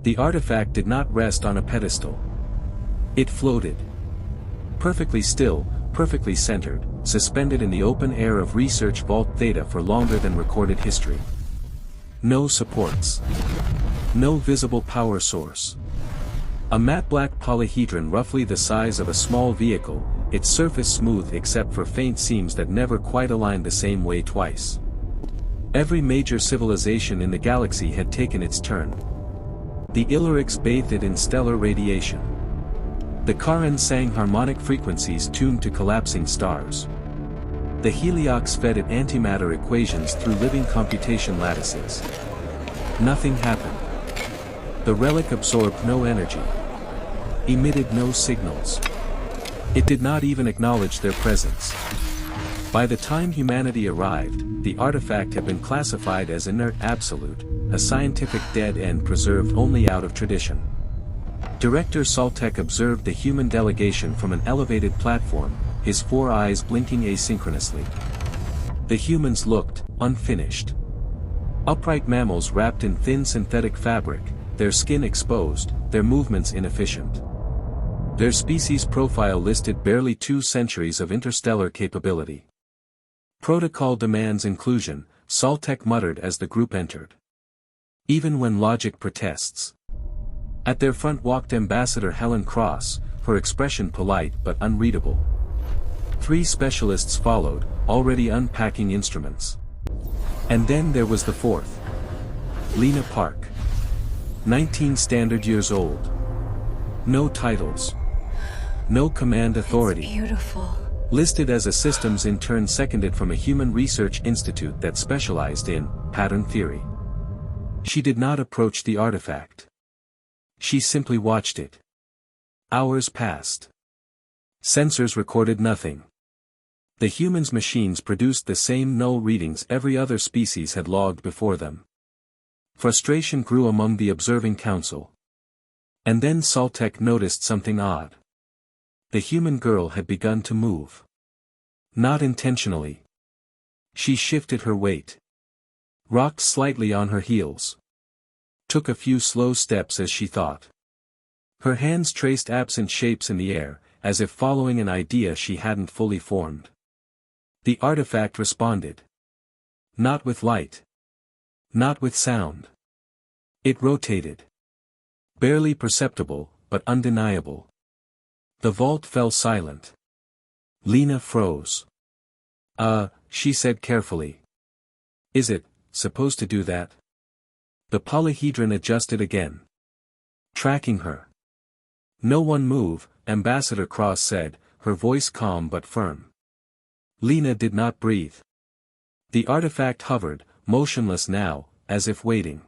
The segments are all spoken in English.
The artifact did not rest on a pedestal. It floated. Perfectly still, perfectly centered, suspended in the open air of Research Vault Theta for longer than recorded history. No supports. No visible power source. A matte black polyhedron roughly the size of a small vehicle, its surface smooth except for faint seams that never quite aligned the same way twice. Every major civilization in the galaxy had taken its turn. The Illyrics bathed it in stellar radiation. The Karen sang harmonic frequencies tuned to collapsing stars. The Heliox fed it antimatter equations through living computation lattices. Nothing happened. The Relic absorbed no energy. Emitted no signals. It did not even acknowledge their presence. By the time humanity arrived, the artifact had been classified as inert absolute, a scientific dead end preserved only out of tradition. Director Saltek observed the human delegation from an elevated platform, his 4 eyes blinking asynchronously. The humans looked unfinished. Upright mammals wrapped in thin synthetic fabric, their skin exposed, their movements inefficient. Their species profile listed barely 2 centuries of interstellar capability. Protocol demands inclusion, Saltek muttered as the group entered. Even when logic protests. At their front walked Ambassador Helen Cross, her expression polite but unreadable. 3 specialists followed, already unpacking instruments. And then there was the 4th. Lena Park. 19 standard years old. No titles. No command authority. It's beautiful. Listed as a systems intern seconded from a human research institute that specialized in pattern theory. She did not approach the artifact. She simply watched it. Hours passed. Sensors recorded nothing. The humans' machines produced the same null readings every other species had logged before them. Frustration grew among the observing council. And then Saltek noticed something odd. The human girl had begun to move. Not intentionally. She shifted her weight. Rocked slightly on her heels. Took a few slow steps as she thought. Her hands traced absent shapes in the air, as if following an idea she hadn't fully formed. The artifact responded. Not with light. Not with sound. It rotated. Barely perceptible, but undeniable. The vault fell silent. Lena froze. She said carefully. Is it supposed to do that? The polyhedron adjusted again. Tracking her. No one move, Ambassador Cross said, her voice calm but firm. Lena did not breathe. The artifact hovered, motionless now, as if waiting.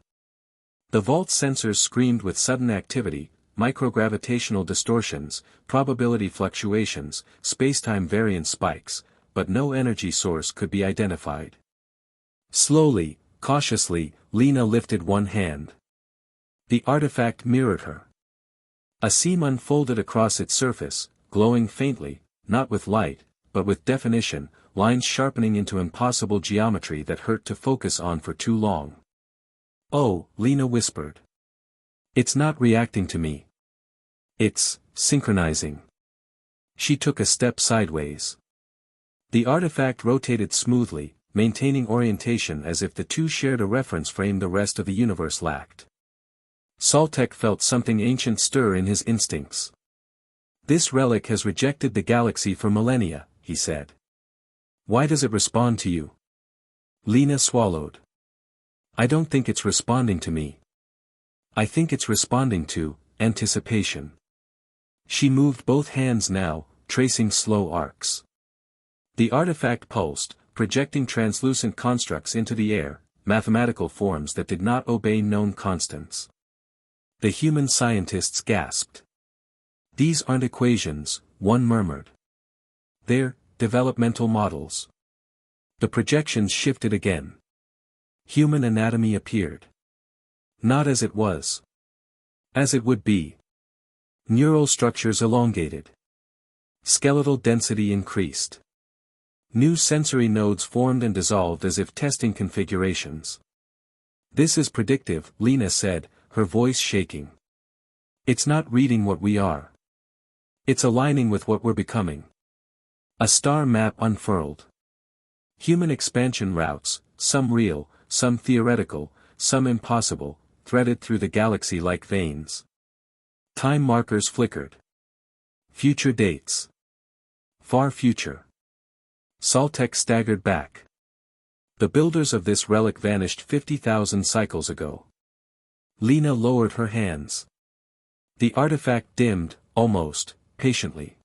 The vault's sensors screamed with sudden activity, microgravitational distortions, probability fluctuations, spacetime variance spikes, but no energy source could be identified. Slowly, cautiously, Lena lifted one hand. The artifact mirrored her. A seam unfolded across its surface, glowing faintly, not with light, but with definition, lines sharpening into impossible geometry that hurt to focus on for too long. Oh, Lena whispered. It's not reacting to me. It's synchronizing. She took a step sideways. The artifact rotated smoothly, maintaining orientation as if the two shared a reference frame the rest of the universe lacked. Saltek felt something ancient stir in his instincts. This relic has rejected the galaxy for millennia, he said. Why does it respond to you? Lena swallowed. I don't think it's responding to me. I think it's responding to anticipation. She moved both hands now, tracing slow arcs. The artifact pulsed, projecting translucent constructs into the air, mathematical forms that did not obey known constants. The human scientists gasped. These aren't equations, one murmured. They're developmental models. The projections shifted again. Human anatomy appeared. Not as it was. As it would be. Neural structures elongated. Skeletal density increased. New sensory nodes formed and dissolved as if testing configurations. This is predictive, Lena said, her voice shaking. It's not reading what we are. It's aligning with what we're becoming. A star map unfurled. Human expansion routes, some real, some theoretical, some impossible, threaded through the galaxy like veins. Time markers flickered. Future dates. Far future. Saltek staggered back. The builders of this relic vanished 50,000 cycles ago. Lena lowered her hands. The artifact dimmed, almost, patiently.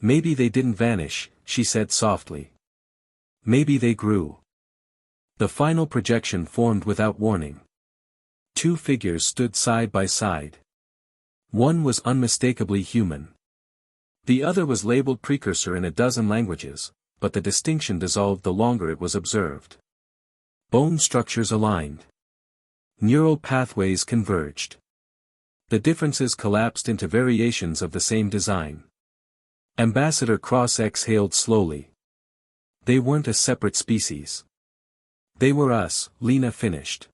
Maybe they didn't vanish, she said softly. Maybe they grew. The final projection formed without warning. Two figures stood side by side. One was unmistakably human. The other was labeled precursor in a dozen languages, but the distinction dissolved the longer it was observed. Bone structures aligned. Neural pathways converged. The differences collapsed into variations of the same design. Ambassador Cross exhaled slowly. They weren't a separate species. They were us, Lena finished.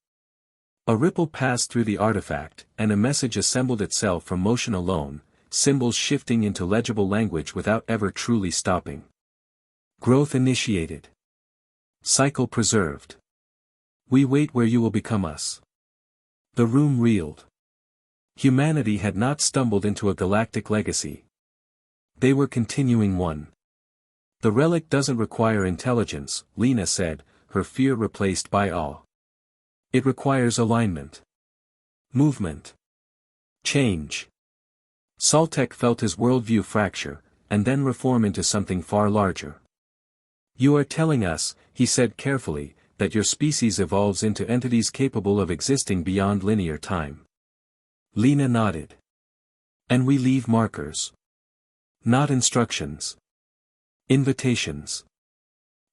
A ripple passed through the artifact, and a message assembled itself from motion alone, symbols shifting into legible language without ever truly stopping. Growth initiated. Cycle preserved. We wait where you will become us. The room reeled. Humanity had not stumbled into a galactic legacy. They were continuing one. The relic doesn't require intelligence, Lena said, her fear replaced by awe. It requires alignment. Movement. Change. Saltek felt his worldview fracture, and then reform into something far larger. You are telling us, he said carefully, that your species evolves into entities capable of existing beyond linear time. Lena nodded. And we leave markers. Not instructions. Invitations.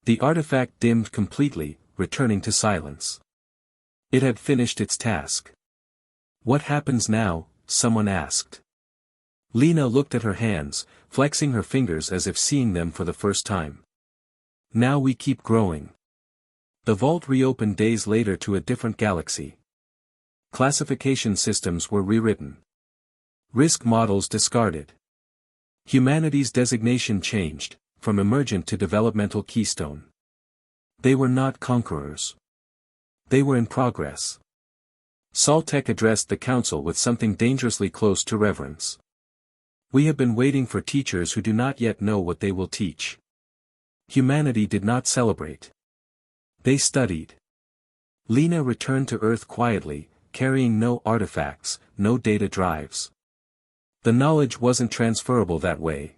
The artifact dimmed completely, returning to silence. It had finished its task. What happens now? Someone asked. Lena looked at her hands, flexing her fingers as if seeing them for the first time. Now we keep growing. The vault reopened days later to a different galaxy. Classification systems were rewritten. Risk models discarded. Humanity's designation changed, from emergent to developmental keystone. They were not conquerors. They were in progress. Saltek addressed the council with something dangerously close to reverence. We have been waiting for teachers who do not yet know what they will teach. Humanity did not celebrate. They studied. Lena returned to Earth quietly, carrying no artifacts, no data drives. The knowledge wasn't transferable that way.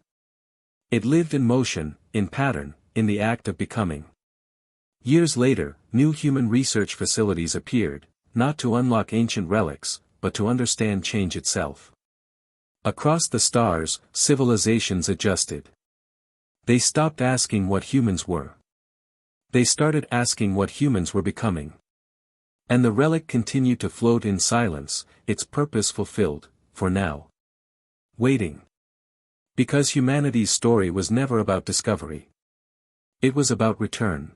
It lived in motion, in pattern, in the act of becoming. Years later, new human research facilities appeared, not to unlock ancient relics, but to understand change itself. Across the stars, civilizations adjusted. They stopped asking what humans were. They started asking what humans were becoming. And the relic continued to float in silence, its purpose fulfilled, for now. Waiting. Because humanity's story was never about discovery. It was about return.